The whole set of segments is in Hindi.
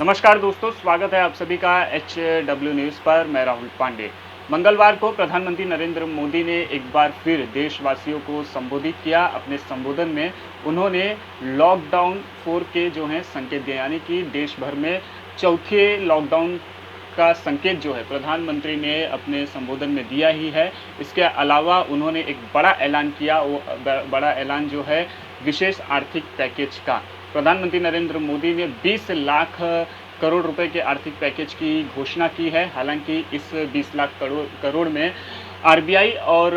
नमस्कार दोस्तों, स्वागत है आप सभी का HW न्यूज़ पर। मैं राहुल पांडे। मंगलवार को प्रधानमंत्री नरेंद्र मोदी ने एक बार फिर देशवासियों को संबोधित किया। अपने संबोधन में उन्होंने लॉकडाउन 4 के जो हैं संकेत दिए, यानी कि देश भर में चौथे लॉकडाउन का संकेत जो है प्रधानमंत्री ने अपने संबोधन में दिया ही है। इसके अलावा उन्होंने एक बड़ा ऐलान किया, वो बड़ा ऐलान जो है विशेष आर्थिक पैकेज का। प्रधानमंत्री नरेंद्र मोदी ने 20 लाख करोड़ रुपए के आर्थिक पैकेज की घोषणा की है। हालांकि इस 20 लाख करोड़ में आरबीआई और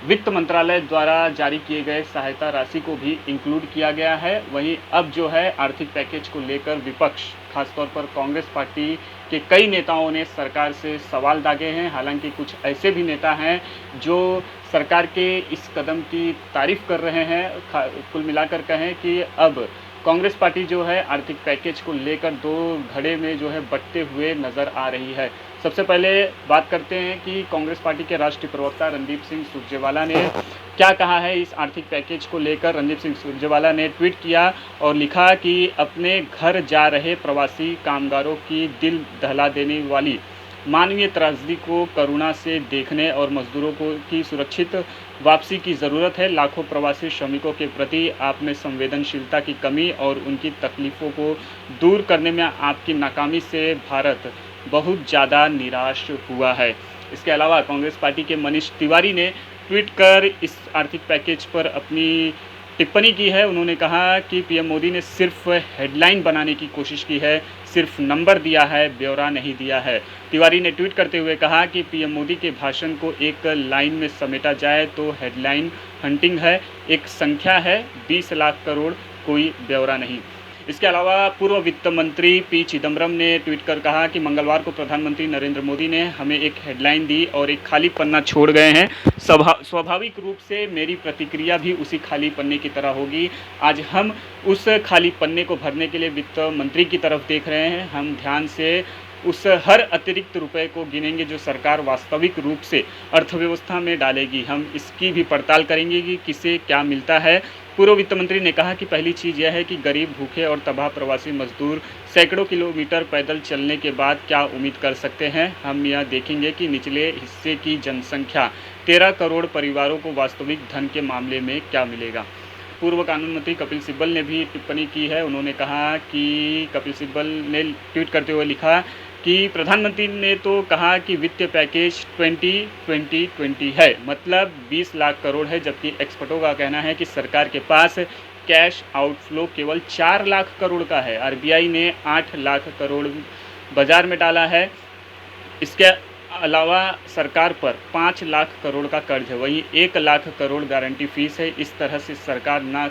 वित्त मंत्रालय द्वारा जारी किए गए सहायता राशि को भी इंक्लूड किया गया है। वहीं अब जो है आर्थिक पैकेज को लेकर विपक्ष, खासतौर पर कांग्रेस पार्टी के कई नेताओं ने सरकार से सवाल दागे हैं। हालांकि कुछ ऐसे भी नेता हैं जो सरकार के इस कदम की तारीफ कर रहे हैं। कुल मिलाकर कहें कि अब कांग्रेस पार्टी जो है आर्थिक पैकेज को लेकर दो धड़े में जो है बंटते हुए नज़र आ रही है। सबसे पहले बात करते हैं कि कांग्रेस पार्टी के राष्ट्रीय प्रवक्ता रणदीप सिंह सुरजेवाला ने क्या कहा है इस आर्थिक पैकेज को लेकर। रणदीप सिंह सुरजेवाला ने ट्वीट किया और लिखा कि अपने घर जा रहे प्रवासी कामगारों की दिल दहला देने वाली मानवीय त्रासदी को करुणा से देखने और मजदूरों को की सुरक्षित वापसी की ज़रूरत है। लाखों प्रवासी श्रमिकों के प्रति आप में संवेदनशीलता की कमी और उनकी तकलीफ़ों को दूर करने में आपकी नाकामी से भारत बहुत ज़्यादा निराश हुआ है। इसके अलावा कांग्रेस पार्टी के मनीष तिवारी ने ट्वीट कर इस आर्थिक पैकेज पर अपनी टिप्पणी की है। उन्होंने कहा कि पीएम मोदी ने सिर्फ हेडलाइन बनाने की कोशिश की है, सिर्फ नंबर दिया है, ब्यौरा नहीं दिया है। तिवारी ने ट्वीट करते हुए कहा कि पीएम मोदी के भाषण को एक लाइन में समेटा जाए तो हेडलाइन हंटिंग है, एक संख्या है 20 लाख करोड़, कोई ब्यौरा नहीं। इसके अलावा पूर्व वित्त मंत्री पी चिदम्बरम ने ट्वीट कर कहा कि मंगलवार को प्रधानमंत्री नरेंद्र मोदी ने हमें एक हेडलाइन दी और एक खाली पन्ना छोड़ गए हैं। स्वाभाविक रूप से मेरी प्रतिक्रिया भी उसी खाली पन्ने की तरह होगी। आज हम उस खाली पन्ने को भरने के लिए वित्त मंत्री की तरफ देख रहे हैं। हम ध्यान से उस हर अतिरिक्त रुपए को गिनेंगे जो सरकार वास्तविक रूप से अर्थव्यवस्था में डालेगी। हम इसकी भी पड़ताल करेंगे कि किसे क्या मिलता है। पूर्व वित्त मंत्री ने कहा कि पहली चीज़ यह है कि गरीब, भूखे और तबाह प्रवासी मजदूर सैकड़ों किलोमीटर पैदल चलने के बाद क्या उम्मीद कर सकते हैं। हम यह देखेंगे कि निचले हिस्से की जनसंख्या 13 करोड़ परिवारों को वास्तविक धन के मामले में क्या मिलेगा। पूर्व कानून मंत्री कपिल सिब्बल ने भी टिप्पणी की है। उन्होंने कहा कि कपिल सिब्बल ने ट्वीट करते हुए लिखा कि प्रधानमंत्री ने तो कहा कि वित्तीय पैकेज 20-20-20 है, मतलब 20 लाख करोड़ है, जबकि एक्सपर्टों का कहना है कि सरकार के पास कैश आउटफ्लो केवल 4 लाख करोड़ का है। आरबीआई ने 8 लाख करोड़ बाजार में डाला है। इसके अलावा सरकार पर 5 लाख करोड़ का कर्ज है, वहीं 1 लाख करोड़ गारंटी फीस है। इस तरह से सरकार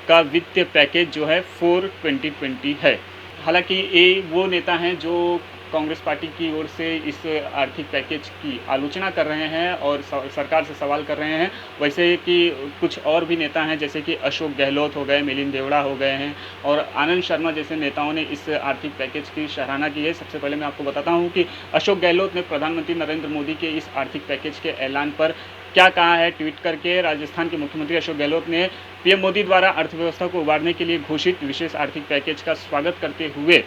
का वित्तीय पैकेज जो है 4-20-20 है। हालांकि ये वो नेता हैं जो कांग्रेस पार्टी की ओर से इस आर्थिक पैकेज की आलोचना कर रहे हैं और सरकार से सवाल कर रहे हैं। वैसे कि कुछ और भी नेता हैं, जैसे कि अशोक गहलोत हो गए, मिलिंद देवड़ा हो गए हैं और आनंद शर्मा जैसे नेताओं ने इस आर्थिक पैकेज की सराहना की है। सबसे पहले मैं आपको बताता हूं कि अशोक गहलोत ने प्रधानमंत्री नरेंद्र मोदी के इस आर्थिक पैकेज के ऐलान पर क्या कहा है। ट्वीट करके राजस्थान के मुख्यमंत्री अशोक गहलोत ने पीएम मोदी द्वारा अर्थव्यवस्था को उबारने के लिए घोषित विशेष आर्थिक पैकेज का स्वागत करते हुए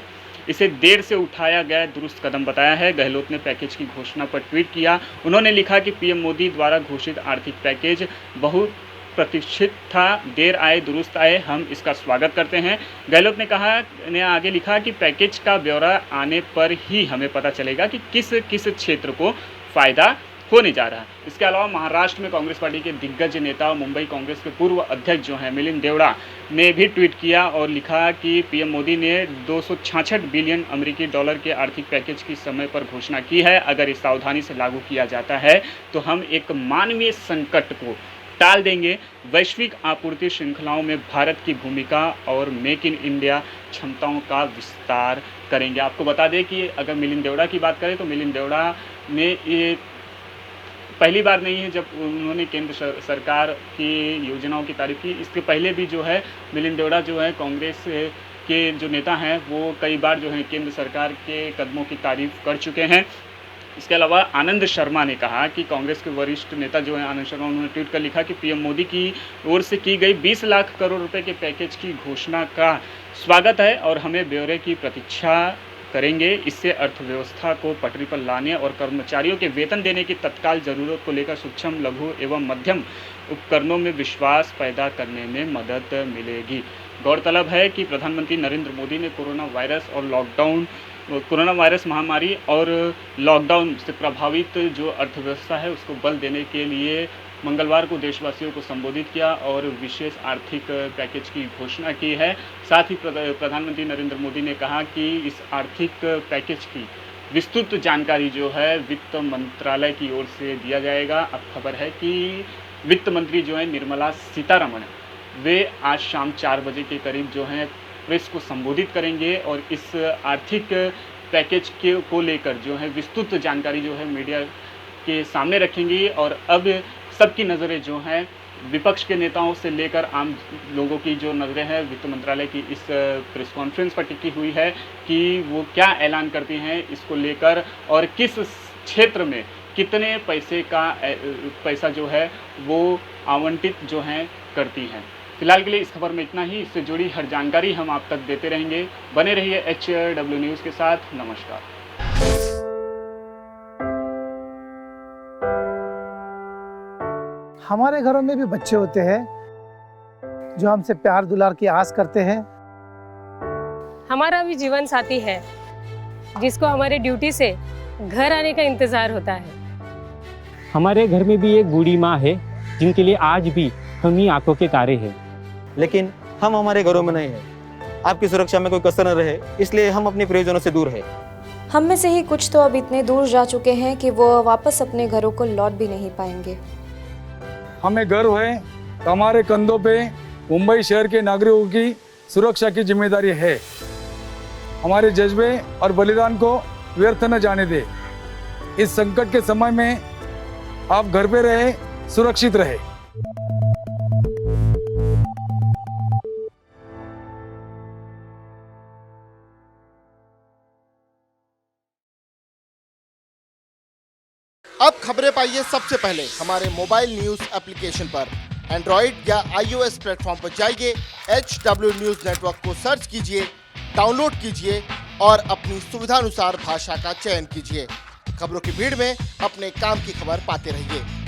इसे देर से उठाया गया दुरुस्त कदम बताया है। गहलोत ने पैकेज की घोषणा पर ट्वीट किया। उन्होंने लिखा कि पीएम मोदी द्वारा घोषित आर्थिक पैकेज बहुत प्रतीक्षित था, देर आए दुरुस्त आए, हम इसका स्वागत करते हैं। गहलोत ने आगे लिखा कि पैकेज का ब्यौरा आने पर ही हमें पता चलेगा कि किस किस क्षेत्र को फ़ायदा होने जा रहा है। इसके अलावा महाराष्ट्र में कांग्रेस पार्टी के दिग्गज नेता, मुंबई कांग्रेस के पूर्व अध्यक्ष जो हैं मिलिंद देवड़ा ने भी ट्वीट किया और लिखा कि पीएम मोदी ने 266 बिलियन अमेरिकी डॉलर के आर्थिक पैकेज की समय पर घोषणा की है। अगर इस सावधानी से लागू किया जाता है तो हम एक मानवीय संकट को टाल देंगे, वैश्विक आपूर्ति श्रृंखलाओं में भारत की भूमिका और मेक इन इंडिया क्षमताओं का विस्तार करेंगे। आपको बता दें कि अगर मिलिंद देवड़ा की बात करें तो मिलिंद देवड़ा ने ये पहली बार नहीं है जब उन्होंने केंद्र सरकार की योजनाओं की तारीफ की। इसके पहले भी जो है मिलिंद देवड़ा जो है कांग्रेस के जो नेता हैं वो कई बार जो है केंद्र सरकार के कदमों की तारीफ कर चुके हैं। इसके अलावा आनंद शर्मा ने कहा कि कांग्रेस के वरिष्ठ नेता जो हैं आनंद शर्मा, उन्होंने ट्वीट कर लिखा कि पीएम मोदी की ओर से की गई 20 लाख करोड़ रुपए के पैकेज की घोषणा का स्वागत है और हमें ब्यौरे की प्रतीक्षा करेंगे। इससे अर्थव्यवस्था को पटरी पर लाने और कर्मचारियों के वेतन देने की तत्काल ज़रूरत को लेकर सूक्ष्म, लघु एवं मध्यम उपकरणों में विश्वास पैदा करने में मदद मिलेगी। गौरतलब है कि प्रधानमंत्री नरेंद्र मोदी ने कोरोना वायरस महामारी और लॉकडाउन से प्रभावित जो अर्थव्यवस्था है उसको बल देने के लिए मंगलवार को देशवासियों को संबोधित किया और विशेष आर्थिक पैकेज की घोषणा की है। साथ ही प्रधानमंत्री नरेंद्र मोदी ने कहा कि इस आर्थिक पैकेज की विस्तृत जानकारी जो है वित्त मंत्रालय की ओर से दिया जाएगा। अब खबर है कि वित्त मंत्री जो है निर्मला सीतारमण, वे आज शाम 4 बजे के करीब जो है प्रेस को संबोधित करेंगे और इस आर्थिक पैकेज को लेकर जो है विस्तृत जानकारी जो है मीडिया के सामने रखेंगी। और अब सबकी नज़रें जो हैं विपक्ष के नेताओं से लेकर आम लोगों की जो नज़रें हैं वित्त मंत्रालय की इस प्रेस कॉन्फ्रेंस पर टिकी हुई है कि वो क्या ऐलान करती हैं इसको लेकर और किस क्षेत्र में कितने पैसा जो है वो आवंटित जो हैं करती हैं। फिलहाल के लिए इस खबर में इतना ही। इससे जुड़ी हर जानकारी हम आप तक देते रहेंगे। बने रहिए HW न्यूज़ के साथ। नमस्कार। हमारे घरों में भी बच्चे होते हैं जो हमसे प्यार दुलार की आस करते हैं। हमारा भी जीवन साथी है जिसको हमारे ड्यूटी से घर आने का इंतजार होता है। हमारे घर में भी एक बूढ़ी माँ है जिनके लिए आज भी हम ही आंखों के तारे हैं। लेकिन हम हमारे घरों में नहीं हैं। आपकी सुरक्षा में कोई कसर न रहे इसलिए हम अपने प्रियजनों से दूर हैं। हम में से ही कुछ तो अब इतने दूर जा चुके हैं कि वो वापस अपने घरों को लौट भी नहीं पाएंगे। हमें गर्व है कि हमारे कंधों पे मुंबई शहर के नागरिकों की सुरक्षा की जिम्मेदारी है। हमारे जज्बे और बलिदान को व्यर्थ न जाने दे। इस संकट के समय में आप घर पे रहे, सुरक्षित रहे। अब खबरें पाइए सबसे पहले हमारे मोबाइल न्यूज एप्लीकेशन पर। एंड्रॉइड या iOS प्लेटफॉर्म पर जाइए, HW न्यूज नेटवर्क को सर्च कीजिए, डाउनलोड कीजिए और अपनी सुविधानुसार भाषा का चयन कीजिए। खबरों की भीड़ में अपने काम की खबर पाते रहिए।